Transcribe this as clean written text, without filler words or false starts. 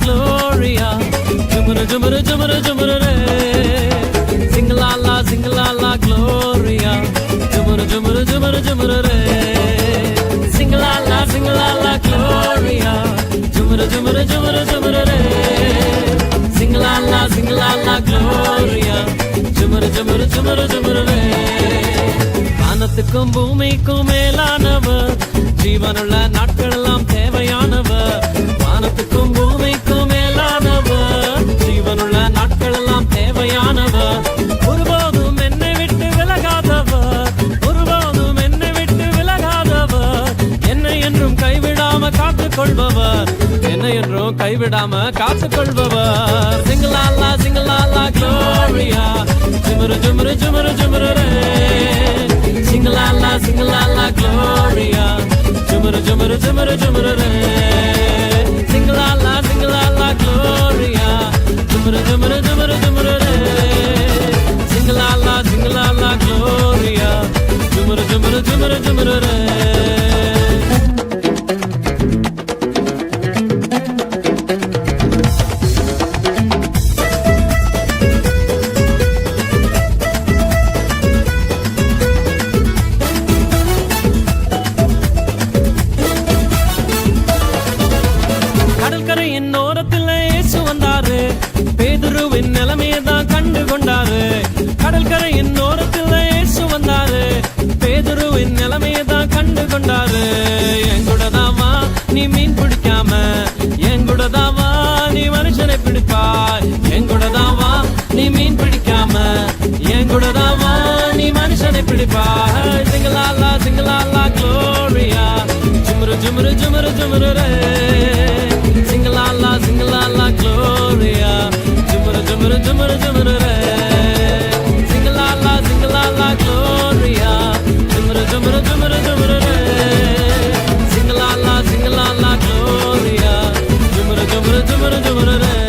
Gloria, jumara jumara jumara jumara re. Sing la la Gloria, jumara jumara jumara jumara re. Sing la la Gloria, jumara jumara jumara jumara re. Sing la la Gloria, jumara jumara jumara jumara re. வானத்துக்கும் பூமிக்கும் மேலானவர், ஜீவனுள்ள நாட்களெல்லாம் தேவையானவர். வானத்துக்கும் பூமிக்கும் மேலானவர், ஜீவனுள்ள நாட்களெல்லாம் தேவையானவர். ஒருபோதும் என்னை விட்டு விலகாதவர், ஒருபோதும் என்னை விட்டு விலகாதவர். என்னை என்றும் கைவிடாம காத்துக் கொள்பவர், என்னை என்றும் கைவிடாம காத்துக் கொள்பவர். சிங்கலாலா Gloria, ஜுமரு ஜுமரு ஜுமரு ஜுமரு ரே. Sing-a-la-la Gloria, jumara jumara jumara jumara re. Sing-a-la-la Gloria, jumara jumara jumara jumara re. Sing-a-la-la Gloria, jumara jumara jumara jumara re. கடற்கரையின் ஓரத்தில் இயேசு வந்தாரு, பேதுருவின் நிலைமையதான் கண்டு கொண்டாரு. கடற்கரையின் ஓரத்தில் இயேசு வந்தாரு, பேதுருவின் நிலைமையதான் கண்டு கொண்டாரு. எங்கூடதாவா நீ மீன் பிடிக்காம, எங்கூடதாவா நீ மனுஷனை பிடிப்பாய். எங்கூடதாவா நீ மீன் பிடிக்காம, எங்கூடதாவா நீ மனுஷனை பிடிப்பாய். சிங்கலாலா Gloria, ஜுமரு ஜுமரு ஜுமரு ஜுமரு ரே. Sing-a-la-la Gloria, jumara jumara jumara jumara re. Sing-a-la-la Gloria, jumara jumara jumara jumara re. Sing-a-la-la Gloria, jumara jumara jumara jumara re.